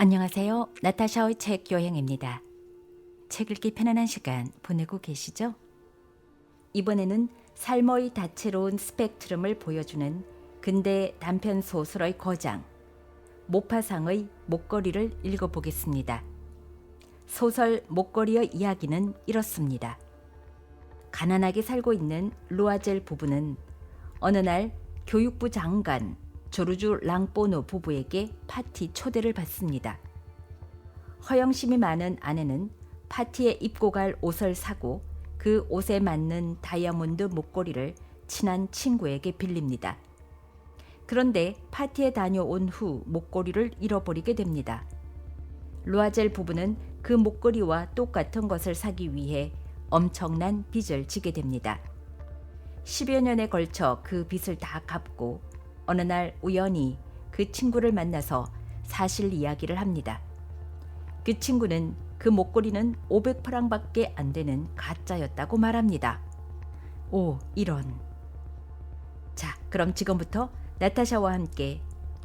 안녕하세요. 나타샤의 책 여행입니다. 책 읽기 편안한 시간 보내고 계시죠? 이번에는 삶의 다채로운 스펙트럼을 보여주는 근대 단편 소설의 거장, 모파상의 목걸이를 읽어보겠습니다. 소설 목걸이의 이야기는 이렇습니다. 가난하게 살고 있는 루아젤 부부는 어느 날 교육부 장관 조르주 랑보노 부부에게 파티 초대를 받습니다. 허영심이 많은 아내는 파티에 입고 갈 옷을 사고 그 옷에 맞는 다이아몬드 목걸이를 친한 친구에게 빌립니다. 그런데 파티에 다녀온 후 목걸이를 잃어버리게 됩니다. 루아젤 부부는 그 목걸이와 똑같은 것을 사기 위해 엄청난 빚을 지게 됩니다. 10여 년에 걸쳐 그 빚을 다 갚고 어느 날 우연히 그 친구를 만나서 사실 이야기를 합니다. 그 친구는 그 목걸이는 500프랑밖에 안 되는 가짜였다고 말합니다. 오, 이런. 자, 그럼 지금부터 나타샤와 함께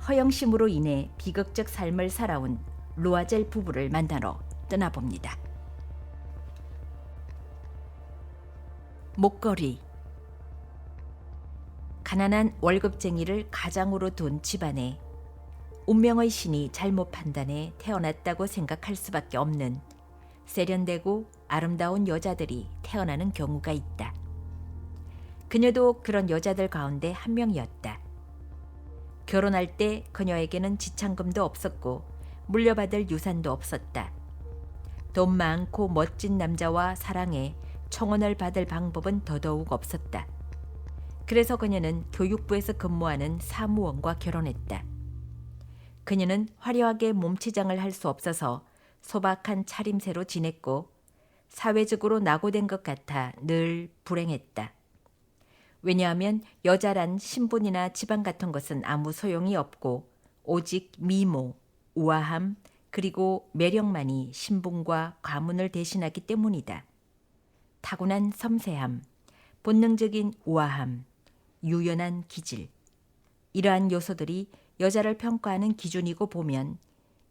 허영심으로 인해 비극적 삶을 살아온 루아젤 부부를 만나러 떠나봅니다. 목걸이. 가난한 월급쟁이를 가장으로 둔 집안에 운명의 신이 잘못 판단해 태어났다고 생각할 수밖에 없는 세련되고 아름다운 여자들이 태어나는 경우가 있다. 그녀도 그런 여자들 가운데 한 명이었다. 결혼할 때 그녀에게는 지참금도 없었고 물려받을 유산도 없었다. 돈 많고 멋진 남자와 사랑에 청혼을 받을 방법은 더더욱 없었다. 그래서 그녀는 교육부에서 근무하는 사무원과 결혼했다. 그녀는 화려하게 몸치장을 할 수 없어서 소박한 차림새로 지냈고 사회적으로 낙오된 것 같아 늘 불행했다. 왜냐하면 여자란 신분이나 지방 같은 것은 아무 소용이 없고 오직 미모, 우아함, 그리고 매력만이 신분과 가문을 대신하기 때문이다. 타고난 섬세함, 본능적인 우아함, 유연한 기질. 이러한 요소들이 여자를 평가하는 기준이고 보면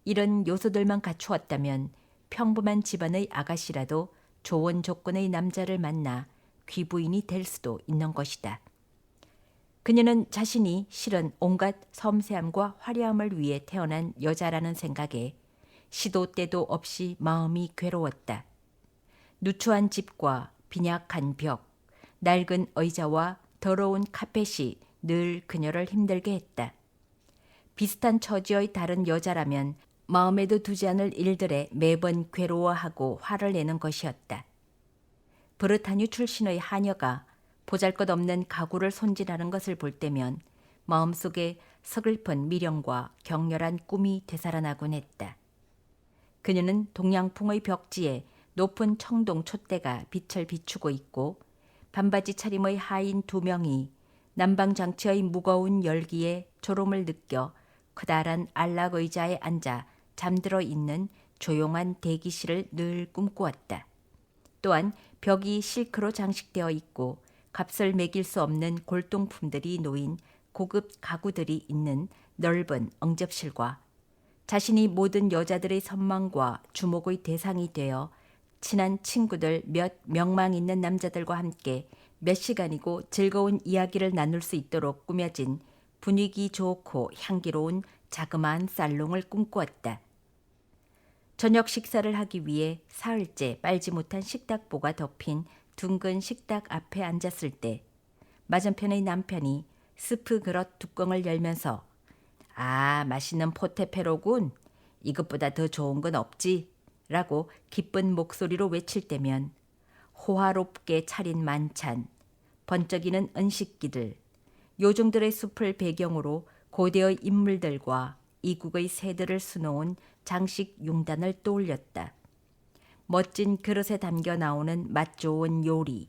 이런 요소들만 갖추었다면 평범한 집안의 아가씨라도 좋은 조건의 남자를 만나 귀부인이 될 수도 있는 것이다. 그녀는 자신이 실은 온갖 섬세함과 화려함을 위해 태어난 여자라는 생각에 시도 때도 없이 마음이 괴로웠다. 누추한 집과 빈약한 벽, 낡은 의자와 더러운 카펫이 늘 그녀를 힘들게 했다. 비슷한 처지의 다른 여자라면 마음에도 두지 않을 일들에 매번 괴로워하고 화를 내는 것이었다. 브르타뉴 출신의 하녀가 보잘것없는 가구를 손질하는 것을 볼 때면 마음속에 서글픈 미련과 격렬한 꿈이 되살아나곤 했다. 그녀는 동양풍의 벽지에 높은 청동 촛대가 빛을 비추고 있고 반바지 차림의 하인 2명이 난방장치의 무거운 열기에 졸음을 느껴 커다란 안락 의자에 앉아 잠들어 있는 조용한 대기실을 늘 꿈꾸었다. 또한 벽이 실크로 장식되어 있고 값을 매길 수 없는 골동품들이 놓인 고급 가구들이 있는 넓은 응접실과 자신이 모든 여자들의 선망과 주목의 대상이 되어 친한 친구들 몇 명망 있는 남자들과 함께 몇 시간이고 즐거운 이야기를 나눌 수 있도록 꾸며진 분위기 좋고 향기로운 자그마한 살롱을 꿈꾸었다. 저녁 식사를 하기 위해 사흘째 빨지 못한 식탁보가 덮인 둥근 식탁 앞에 앉았을 때 맞은편의 남편이 스프 그릇 뚜껑을 열면서 아, 맛있는 포테페로군. 이것보다 더 좋은 건 없지. 라고 기쁜 목소리로 외칠 때면 호화롭게 차린 만찬, 번쩍이는 은식기들, 요정들의 숲을 배경으로 고대의 인물들과 이국의 새들을 수놓은 장식 융단을 떠올렸다. 멋진 그릇에 담겨 나오는 맛 좋은 요리,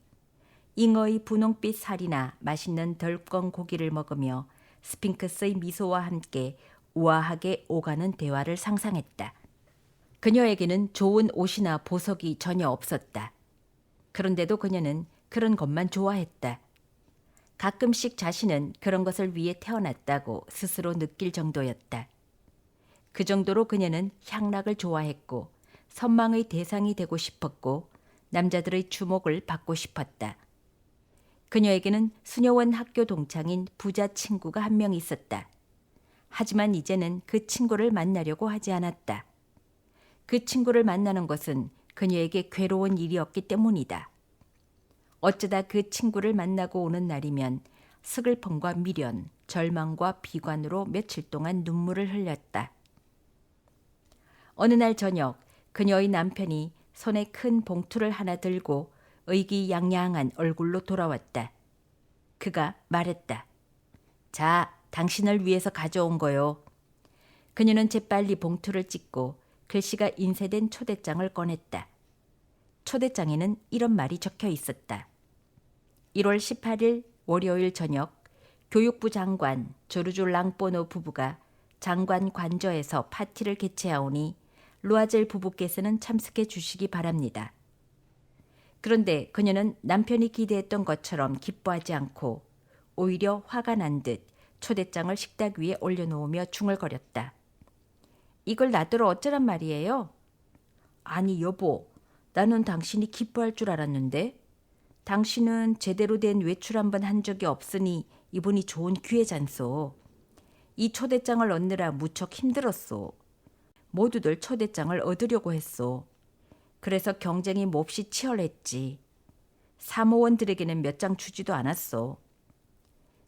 잉어의 분홍빛 살이나 맛있는 덜컹 고기를 먹으며 스핑크스의 미소와 함께 우아하게 오가는 대화를 상상했다. 그녀에게는 좋은 옷이나 보석이 전혀 없었다. 그런데도 그녀는 그런 것만 좋아했다. 가끔씩 자신은 그런 것을 위해 태어났다고 스스로 느낄 정도였다. 그 정도로 그녀는 향락을 좋아했고 선망의 대상이 되고 싶었고 남자들의 주목을 받고 싶었다. 그녀에게는 수녀원 학교 동창인 부자 친구가 한 명 있었다. 하지만 이제는 그 친구를 만나려고 하지 않았다. 그 친구를 만나는 것은 그녀에게 괴로운 일이었기 때문이다. 어쩌다 그 친구를 만나고 오는 날이면 슬픔과 미련, 절망과 비관으로 며칠 동안 눈물을 흘렸다. 어느 날 저녁 그녀의 남편이 손에 큰 봉투를 하나 들고 의기양양한 얼굴로 돌아왔다. 그가 말했다. 자, 당신을 위해서 가져온 거요. 그녀는 재빨리 봉투를 찢고 글씨가 인쇄된 초대장을 꺼냈다. 초대장에는 이런 말이 적혀 있었다. 1월 18일 월요일 저녁 교육부 장관 조르주 랑보노 부부가 장관 관저에서 파티를 개최하오니 루아젤 부부께서는 참석해 주시기 바랍니다. 그런데 그녀는 남편이 기대했던 것처럼 기뻐하지 않고 오히려 화가 난 듯 초대장을 식탁 위에 올려놓으며 중얼거렸다. 이걸 놔두러 어쩌란 말이에요? 아니 여보, 나는 당신이 기뻐할 줄 알았는데. 당신은 제대로 된 외출 한 번 한 적이 없으니 이번이 좋은 기회잖소. 이 초대장을 얻느라 무척 힘들었소. 모두들 초대장을 얻으려고 했소. 그래서 경쟁이 몹시 치열했지. 사모원들에게는 몇 장 주지도 않았소.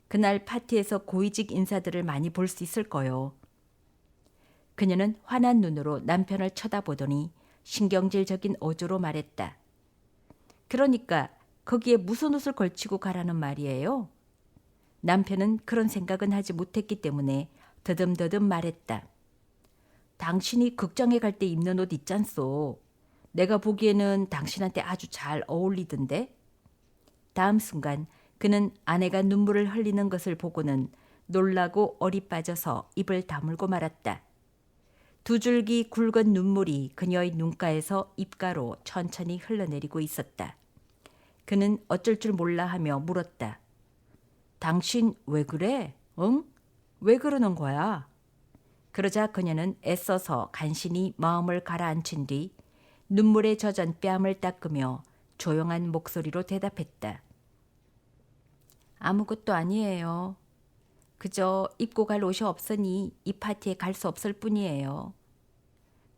그날 파티에서 고위직 인사들을 많이 볼 수 있을 거요. 그녀는 환한 눈으로 남편을 쳐다보더니 신경질적인 어조로 말했다. 그러니까 거기에 무슨 옷을 걸치고 가라는 말이에요? 남편은 그런 생각은 하지 못했기 때문에 더듬더듬 말했다. 당신이 극장에 갈 때 입는 옷 있잖소. 내가 보기에는 당신한테 아주 잘 어울리던데? 다음 순간 그는 아내가 눈물을 흘리는 것을 보고는 놀라고 얼이 빠져서 입을 다물고 말았다. 두 줄기 굵은 눈물이 그녀의 눈가에서 입가로 천천히 흘러내리고 있었다. 그는 어쩔 줄 몰라 하며 물었다. 당신 왜 그래? 응? 왜 그러는 거야? 그러자 그녀는 애써서 간신히 마음을 가라앉힌 뒤 눈물에 젖은 뺨을 닦으며 조용한 목소리로 대답했다. 아무것도 아니에요. 그저 입고 갈 옷이 없으니 이 파티에 갈 수 없을 뿐이에요.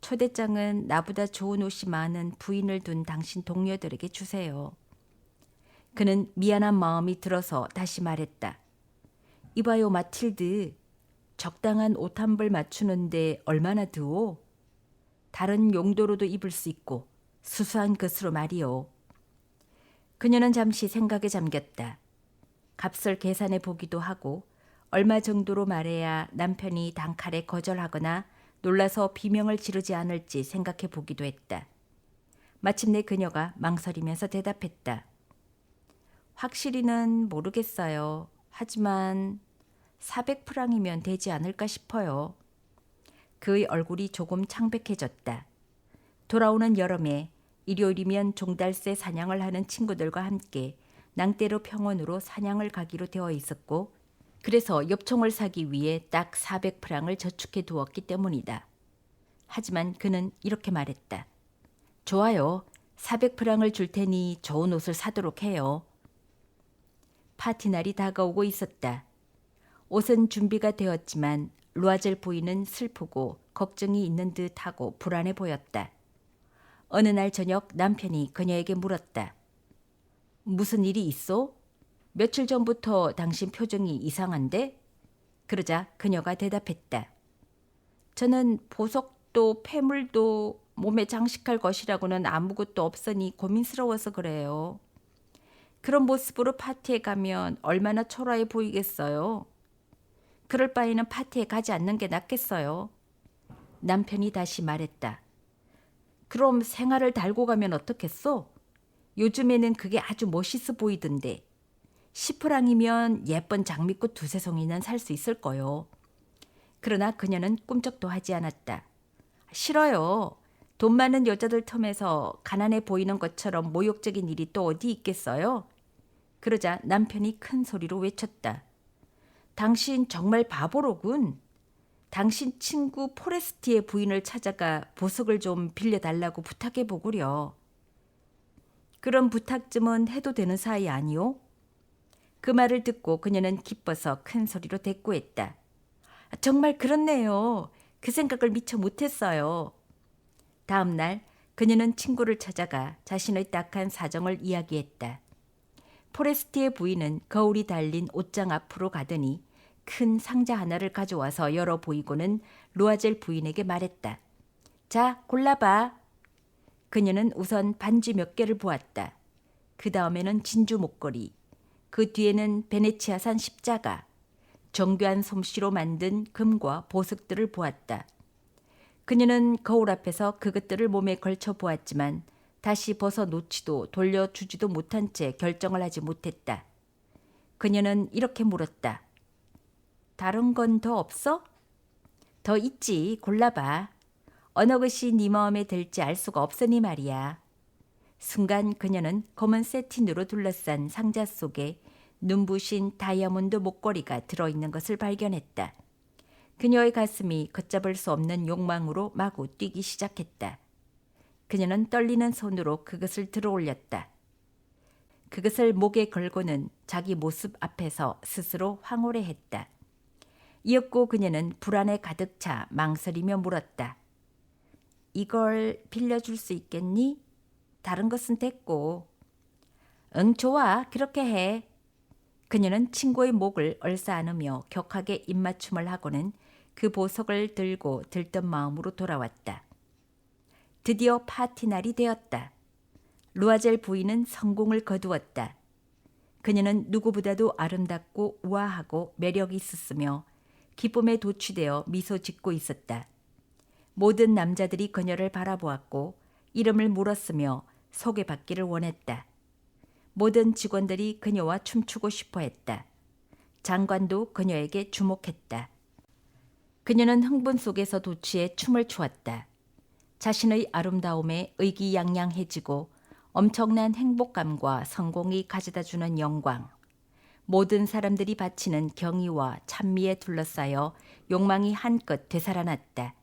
초대장은 나보다 좋은 옷이 많은 부인을 둔 당신 동료들에게 주세요. 그는 미안한 마음이 들어서 다시 말했다. 이봐요 마틸드. 적당한 옷 한 벌 맞추는데 얼마나 드오? 다른 용도로도 입을 수 있고 수수한 것으로 말이오. 그녀는 잠시 생각에 잠겼다. 값을 계산해 보기도 하고 얼마 정도로 말해야 남편이 단칼에 거절하거나 놀라서 비명을 지르지 않을지 생각해 보기도 했다. 마침내 그녀가 망설이면서 대답했다. 확실히는 모르겠어요. 하지만 400프랑이면 되지 않을까 싶어요. 그의 얼굴이 조금 창백해졌다. 돌아오는 여름에 일요일이면 종달새 사냥을 하는 친구들과 함께 낭대로 평원으로 사냥을 가기로 되어 있었고 그래서 엽총을 사기 위해 딱 400프랑을 저축해 두었기 때문이다. 하지만 그는 이렇게 말했다. 좋아요. 400프랑을 줄 테니 좋은 옷을 사도록 해요. 파티 날이 다가오고 있었다. 옷은 준비가 되었지만 루아젤 부인은 슬프고 걱정이 있는 듯하고 불안해 보였다. 어느 날 저녁 남편이 그녀에게 물었다. 무슨 일이 있어? 며칠 전부터 당신 표정이 이상한데? 그러자 그녀가 대답했다. 저는 보석도 폐물도 몸에 장식할 것이라고는 아무것도 없으니 고민스러워서 그래요. 그런 모습으로 파티에 가면 얼마나 초라해 보이겠어요. 그럴 바에는 파티에 가지 않는 게 낫겠어요. 남편이 다시 말했다. 그럼 생활을 달고 가면 어떻겠소? 요즘에는 그게 아주 멋있어 보이던데. 10프랑이면 예쁜 장미꽃 두세 송이는 살 수 있을 거요. 그러나 그녀는 꿈쩍도 하지 않았다. 싫어요. 돈 많은 여자들 틈에서 가난해 보이는 것처럼 모욕적인 일이 또 어디 있겠어요? 그러자 남편이 큰 소리로 외쳤다. 당신 정말 바보로군. 당신 친구 포레스티의 부인을 찾아가 보석을 좀 빌려달라고 부탁해 보구려. 그런 부탁쯤은 해도 되는 사이 아니오? 그 말을 듣고 그녀는 기뻐서 큰 소리로 대꾸했다. 정말 그렇네요. 그 생각을 미처 못했어요. 다음 날 그녀는 친구를 찾아가 자신의 딱한 사정을 이야기했다. 포레스티의 부인은 거울이 달린 옷장 앞으로 가더니 큰 상자 하나를 가져와서 열어 보이고는 루아젤 부인에게 말했다. 자, 골라봐. 그녀는 우선 반지 몇 개를 보았다. 그 다음에는 진주 목걸이, 그 뒤에는 베네치아산 십자가, 정교한 솜씨로 만든 금과 보석들을 보았다. 그녀는 거울 앞에서 그것들을 몸에 걸쳐 보았지만 다시 벗어 놓지도 돌려주지도 못한 채 결정을 하지 못했다. 그녀는 이렇게 물었다. 다른 건 더 없어? 더 있지, 골라봐. 어느 것이 네 마음에 들지 알 수가 없으니 말이야. 순간 그녀는 검은 세틴으로 둘러싼 상자 속에 눈부신 다이아몬드 목걸이가 들어있는 것을 발견했다. 그녀의 가슴이 걷잡을 수 없는 욕망으로 마구 뛰기 시작했다. 그녀는 떨리는 손으로 그것을 들어올렸다. 그것을 목에 걸고는 자기 모습 앞에서 스스로 황홀해했다. 이윽고 그녀는 불안에 가득 차 망설이며 물었다. 이걸 빌려줄 수 있겠니? 다른 것은 됐고. 응, 좋아. 그렇게 해. 그녀는 친구의 목을 얼싸 안으며 격하게 입맞춤을 하고는 그 보석을 들고 들뜬 마음으로 돌아왔다. 드디어 파티 날이 되었다. 루아젤 부인은 성공을 거두었다. 그녀는 누구보다도 아름답고 우아하고 매력이 있었으며 기쁨에 도취되어 미소 짓고 있었다. 모든 남자들이 그녀를 바라보았고 이름을 물었으며 소개받기를 원했다. 모든 직원들이 그녀와 춤추고 싶어 했다. 장관도 그녀에게 주목했다. 그녀는 흥분 속에서 도취해 춤을 추었다. 자신의 아름다움에 의기양양해지고 엄청난 행복감과 성공이 가져다주는 영광, 모든 사람들이 바치는 경의와 찬미에 둘러싸여 욕망이 한껏 되살아났다.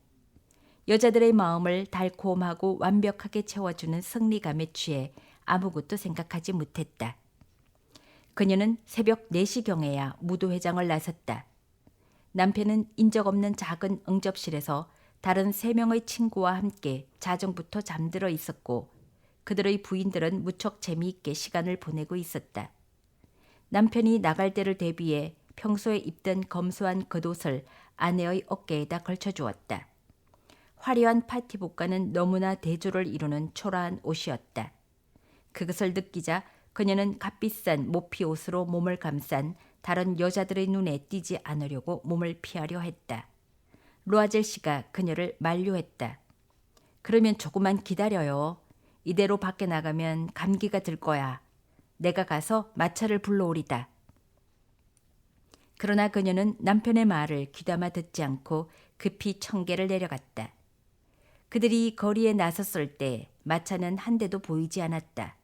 여자들의 마음을 달콤하고 완벽하게 채워주는 승리감에 취해 아무것도 생각하지 못했다. 그녀는 새벽 4시경에야 무도회장을 나섰다. 남편은 인적 없는 작은 응접실에서 다른 3명의 친구와 함께 자정부터 잠들어 있었고 그들의 부인들은 무척 재미있게 시간을 보내고 있었다. 남편이 나갈 때를 대비해 평소에 입던 검소한 겉옷을 아내의 어깨에다 걸쳐주었다. 화려한 파티복과는 너무나 대조를 이루는 초라한 옷이었다. 그것을 느끼자 그녀는 값비싼 모피 옷으로 몸을 감싼 다른 여자들의 눈에 띄지 않으려고 몸을 피하려 했다. 루아젤 씨가 그녀를 만류했다. 그러면 조금만 기다려요. 이대로 밖에 나가면 감기가 들 거야. 내가 가서 마차를 불러오리다. 그러나 그녀는 남편의 말을 귀담아 듣지 않고 급히 청계를 내려갔다. 그들이 거리에 나섰을 때 마차는 한 대도 보이지 않았다.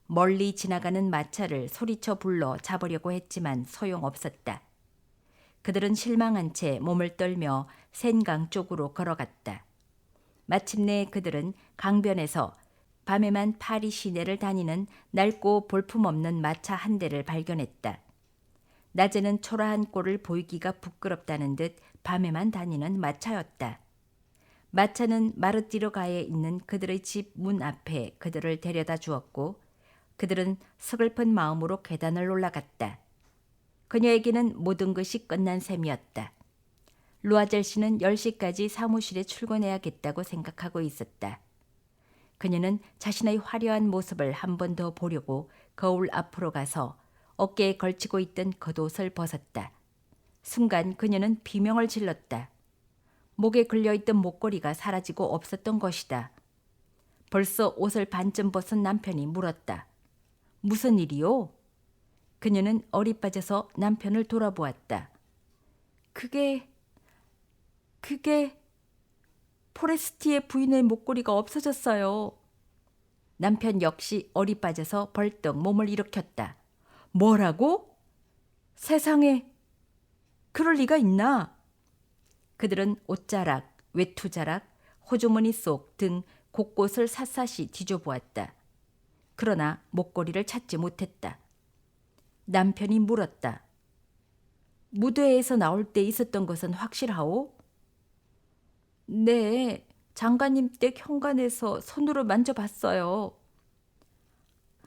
멀리 지나가는 마차를 소리쳐 불러 잡으려고 했지만 소용없었다. 그들은 실망한 채 몸을 떨며 센강 쪽으로 걸어갔다. 마침내 그들은 강변에서 밤에만 파리 시내를 다니는 낡고 볼품없는 마차 한 대를 발견했다. 낮에는 초라한 꼴을 보이기가 부끄럽다는 듯 밤에만 다니는 마차였다. 마차는 마르티르가에 있는 그들의 집 문 앞에 그들을 데려다 주었고 그들은 서글픈 마음으로 계단을 올라갔다. 그녀에게는 모든 것이 끝난 셈이었다. 루아젤 씨는 10시까지 사무실에 출근해야겠다고 생각하고 있었다. 그녀는 자신의 화려한 모습을 한 번 더 보려고 거울 앞으로 가서 어깨에 걸치고 있던 겉옷을 벗었다. 순간 그녀는 비명을 질렀다. 목에 걸려있던 목걸이가 사라지고 없었던 것이다. 벌써 옷을 반쯤 벗은 남편이 물었다. 무슨 일이요? 그녀는 어리 빠져서 남편을 돌아보았다. 그게 포레스티의 부인의 목걸이가 없어졌어요. 남편 역시 어리 빠져서 벌떡 몸을 일으켰다. 뭐라고? 세상에, 그럴 리가 있나? 그들은 옷자락, 외투자락, 호주머니 속 등 곳곳을 샅샅이 뒤져보았다. 그러나 목걸이를 찾지 못했다. 남편이 물었다. 무대에서 나올 때 있었던 것은 확실하오? 네, 장관님 댁 현관에서 손으로 만져봤어요.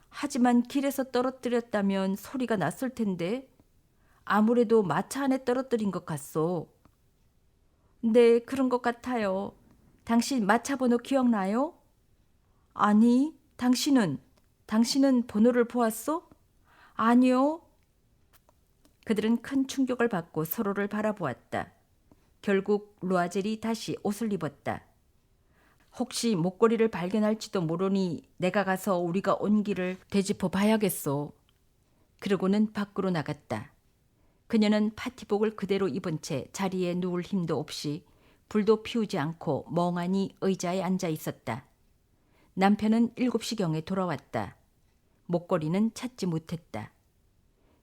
하지만 길에서 떨어뜨렸다면 소리가 났을 텐데 아무래도 마차 안에 떨어뜨린 것 같소. 네, 그런 것 같아요. 당신 마차 번호 기억나요? 아니, 당신은 번호를 보았소? 아니요. 그들은 큰 충격을 받고 서로를 바라보았다. 결국 루아젤이 다시 옷을 입었다. 혹시 목걸이를 발견할지도 모르니 내가 가서 우리가 온 길을 되짚어 봐야겠소. 그러고는 밖으로 나갔다. 그녀는 파티복을 그대로 입은 채 자리에 누울 힘도 없이 불도 피우지 않고 멍하니 의자에 앉아 있었다. 남편은 7시경에 돌아왔다. 목걸이는 찾지 못했다.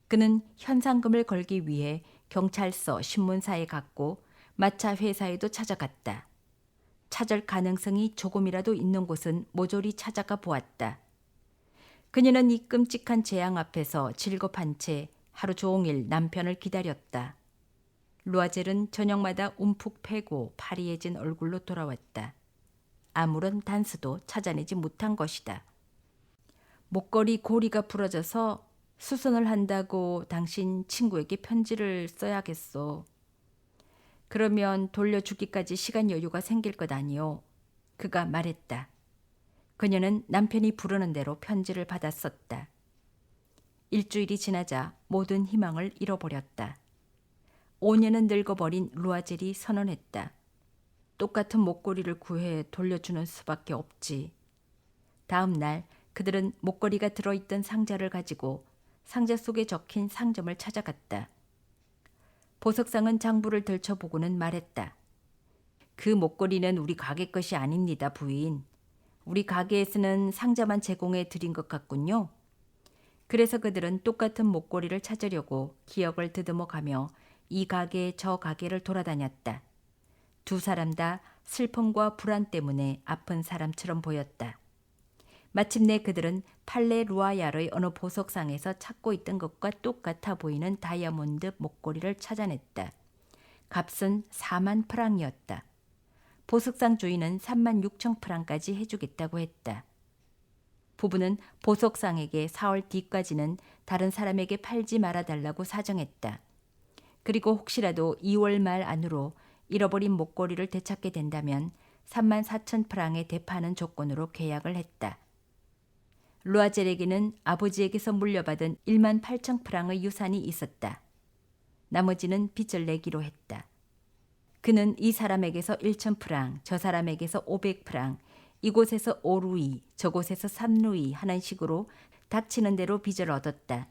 그는 현상금을 걸기 위해 경찰서 신문사에 갔고 마차 회사에도 찾아갔다. 찾을 가능성이 조금이라도 있는 곳은 모조리 찾아가 보았다. 그녀는 이 끔찍한 재앙 앞에서 질겁한 채 하루 종일 남편을 기다렸다. 루아젤은 저녁마다 움푹 패고 파리해진 얼굴로 돌아왔다. 아무런 단서도 찾아내지 못한 것이다. 목걸이 고리가 부러져서 수선을 한다고 당신 친구에게 편지를 써야겠소. 그러면 돌려주기까지 시간 여유가 생길 것 아니오. 그가 말했다. 그녀는 남편이 부르는 대로 편지를 받아 썼다. 일주일이 지나자 모든 희망을 잃어버렸다. 5년은 늙어버린 루아젤이 선언했다. 똑같은 목걸이를 구해 돌려주는 수밖에 없지. 다음 날 그들은 목걸이가 들어있던 상자를 가지고 상자 속에 적힌 상점을 찾아갔다. 보석상은 장부를 들춰보고는 말했다. 그 목걸이는 우리 가게 것이 아닙니다, 부인. 우리 가게에서는 상자만 제공해 드린 것 같군요. 그래서 그들은 똑같은 목걸이를 찾으려고 기억을 더듬어 가며 이 가게 저 가게를 돌아다녔다. 두 사람 다 슬픔과 불안 때문에 아픈 사람처럼 보였다. 마침내 그들은 팔레 루아얄의 어느 보석상에서 찾고 있던 것과 똑같아 보이는 다이아몬드 목걸이를 찾아냈다. 값은 4만 프랑이었다. 보석상 주인은 3만 6천 프랑까지 해주겠다고 했다. 부부는 보석상에게 4월 뒤까지는 다른 사람에게 팔지 말아달라고 사정했다. 그리고 혹시라도 2월 말 안으로 잃어버린 목걸이를 되찾게 된다면 3만 4천 프랑에 되파는 조건으로 계약을 했다. 루아젤에게는 아버지에게서 물려받은 1만 8천 프랑의 유산이 있었다. 나머지는 빚을 내기로 했다. 그는 이 사람에게서 1천 프랑, 저 사람에게서 500 프랑, 이곳에서 5루이, 저곳에서 3루이 하는 식으로 닥치는 대로 빚을 얻었다.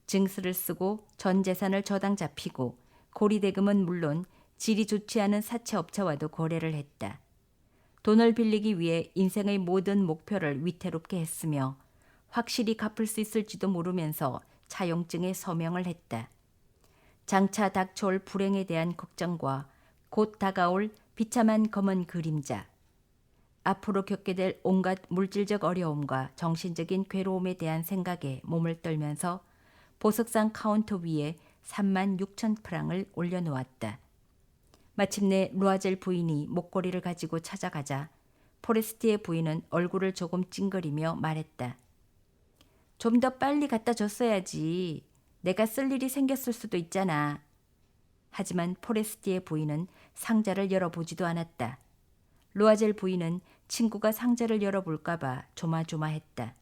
증서를 쓰고 전 재산을 저당 잡히고 고리대금은 물론 질이 좋지 않은 사채업체와도 거래를 했다. 돈을 빌리기 위해 인생의 모든 목표를 위태롭게 했으며 확실히 갚을 수 있을지도 모르면서 차용증에 서명을 했다. 장차 닥쳐올 불행에 대한 걱정과 곧 다가올 비참한 검은 그림자, 앞으로 겪게 될 온갖 물질적 어려움과 정신적인 괴로움에 대한 생각에 몸을 떨면서 보석상 카운터 위에 3만 6천 프랑을 올려놓았다. 마침내 루아젤 부인이 목걸이를 가지고 찾아가자 포레스티의 부인은 얼굴을 조금 찡그리며 말했다. 좀 더 빨리 갖다 줬어야지. 내가 쓸 일이 생겼을 수도 있잖아. 하지만 포레스티의 부인은 상자를 열어보지도 않았다. 루아젤 부인은 친구가 상자를 열어볼까 봐 조마조마했다.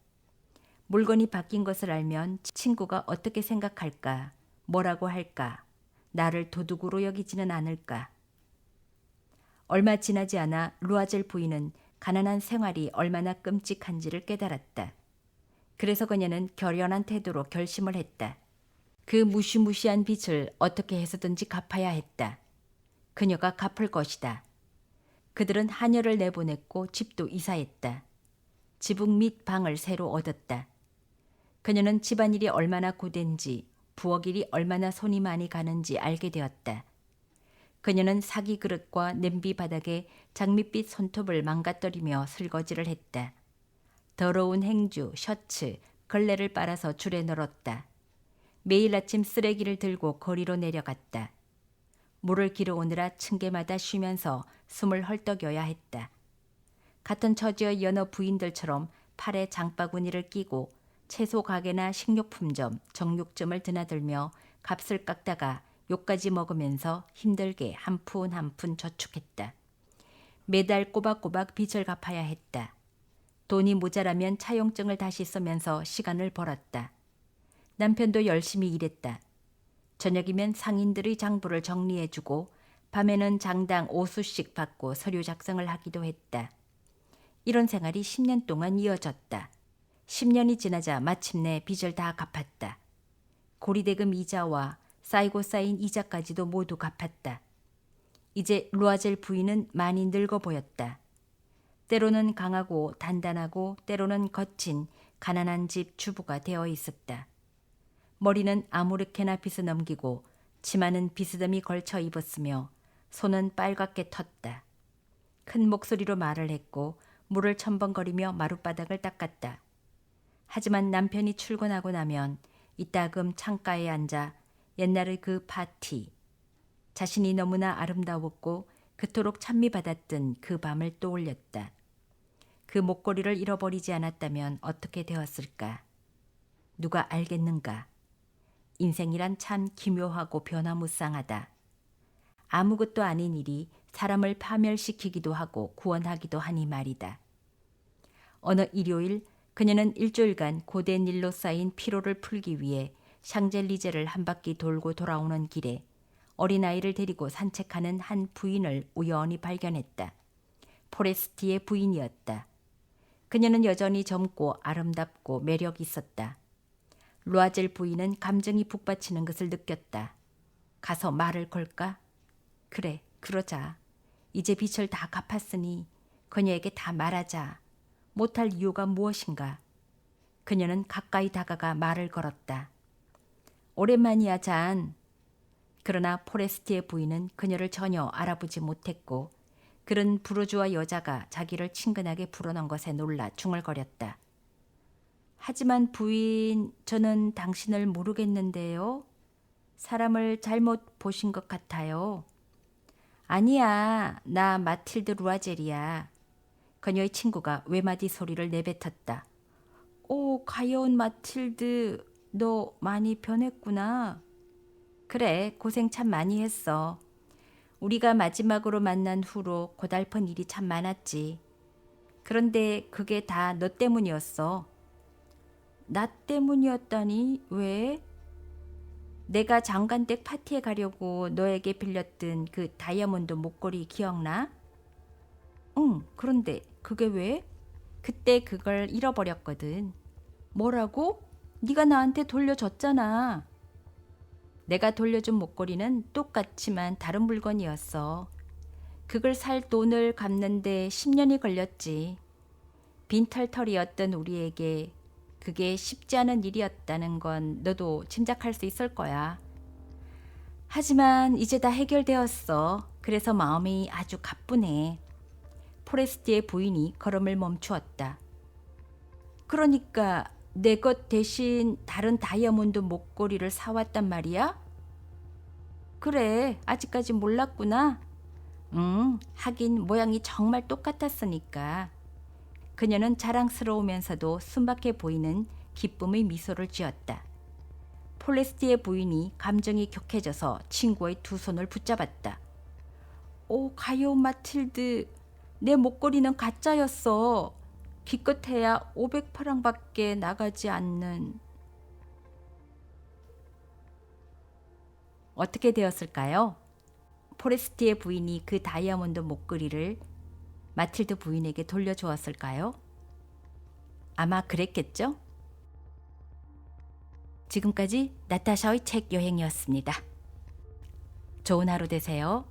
물건이 바뀐 것을 알면 친구가 어떻게 생각할까, 뭐라고 할까, 나를 도둑으로 여기지는 않을까. 얼마 지나지 않아 루아젤 부인은 가난한 생활이 얼마나 끔찍한지를 깨달았다. 그래서 그녀는 결연한 태도로 결심을 했다. 그 무시무시한 빚을 어떻게 해서든지 갚아야 했다. 그녀가 갚을 것이다. 그들은 하녀를 내보냈고 집도 이사했다. 지붕 및 방을 새로 얻었다. 그녀는 집안일이 얼마나 고된지, 부엌일이 얼마나 손이 많이 가는지 알게 되었다. 그녀는 사기 그릇과 냄비 바닥에 장밋빛 손톱을 망가뜨리며 설거지를 했다. 더러운 행주, 셔츠, 걸레를 빨아서 줄에 널었다. 매일 아침 쓰레기를 들고 거리로 내려갔다. 물을 길어오느라 층계마다 쉬면서 숨을 헐떡여야 했다. 같은 처지의 여러 부인들처럼 팔에 장바구니를 끼고 채소 가게나 식료품점, 정육점을 드나들며 값을 깎다가 욕까지 먹으면서 힘들게 한 푼 한 푼 저축했다. 매달 꼬박꼬박 빚을 갚아야 했다. 돈이 모자라면 차용증을 다시 쓰면서 시간을 벌었다. 남편도 열심히 일했다. 저녁이면 상인들의 장부를 정리해주고 밤에는 장당 5수씩 받고 서류 작성을 하기도 했다. 이런 생활이 10년 동안 이어졌다. 10년이 지나자 마침내 빚을 다 갚았다. 고리대금 이자와 쌓이고 쌓인 이자까지도 모두 갚았다. 이제 루아젤 부인은 많이 늙어 보였다. 때로는 강하고 단단하고 때로는 거친 가난한 집 주부가 되어 있었다. 머리는 아무렇게나 빗어 넘기고 치마는 비스듬히 걸쳐 입었으며 손은 빨갛게 텄다. 큰 목소리로 말을 했고 물을 첨벙거리며 마룻바닥을 닦았다. 하지만 남편이 출근하고 나면 이따금 창가에 앉아 옛날의 그 파티, 자신이 너무나 아름다웠고 그토록 찬미받았던 그 밤을 떠올렸다. 그 목걸이를 잃어버리지 않았다면 어떻게 되었을까? 누가 알겠는가? 인생이란 참 기묘하고 변화무쌍하다. 아무것도 아닌 일이 사람을 파멸시키기도 하고 구원하기도 하니 말이다. 어느 일요일 그녀는 일주일간 고된 일로 쌓인 피로를 풀기 위해 샹젤리제를 한 바퀴 돌고 돌아오는 길에 어린아이를 데리고 산책하는 한 부인을 우연히 발견했다. 포레스티의 부인이었다. 그녀는 여전히 젊고 아름답고 매력 있었다. 루아젤 부인은 감정이 북받치는 것을 느꼈다. 가서 말을 걸까? 그래, 그러자. 이제 빚을 다 갚았으니 그녀에게 다 말하자. 못할 이유가 무엇인가? 그녀는 가까이 다가가 말을 걸었다. 오랜만이야, 잔. 그러나 포레스티의 부인은 그녀를 전혀 알아보지 못했고 그런 부르주아 여자가 자기를 친근하게 불어넣은 것에 놀라 중얼거렸다. 하지만 부인, 저는 당신을 모르겠는데요. 사람을 잘못 보신 것 같아요. 아니야, 나 마틸드 루아젤이야. 그녀의 친구가 외마디 소리를 내뱉었다. 오, 가여운 마틸드, 너 많이 변했구나. 그래, 고생 참 많이 했어. 우리가 마지막으로 만난 후로 고달픈 일이 참 많았지. 그런데 그게 다 너 때문이었어. 나 때문이었다니? 왜? 내가 장관댁 파티에 가려고 너에게 빌렸던 그 다이아몬드 목걸이 기억나? 응, 그런데 그게 왜? 그때 그걸 잃어버렸거든. 뭐라고? 네가 나한테 돌려줬잖아. 내가 돌려준 목걸이는 똑같지만 다른 물건이었어. 그걸 살 돈을 갚는데 10년이 걸렸지. 빈털터리였던 우리에게 그게 쉽지 않은 일이었다는 건 너도 짐작할 수 있을 거야. 하지만 이제 다 해결되었어. 그래서 마음이 아주 가뿐해. 포레스티의 부인이 걸음을 멈추었다. 그러니까 내 것 대신 다른 다이아몬드 목걸이를 사왔단 말이야? 그래, 아직까지 몰랐구나. 하긴 모양이 정말 똑같았으니까. 그녀는 자랑스러우면서도 순박해 보이는 기쁨의 미소를 지었다. 폴레스티의 부인이 감정이 격해져서 친구의 두 손을 붙잡았다. 오, 가여운 마틸드, 내 목걸이는 가짜였어. 기껏해야 500프랑밖에 나가지 않는. 어떻게 되었을까요? 포레스티의 부인이 그 다이아몬드 목걸이를 마틸드 부인에게 돌려주었을까요? 아마 그랬겠죠? 지금까지 나타샤의 책 여행이었습니다. 좋은 하루 되세요.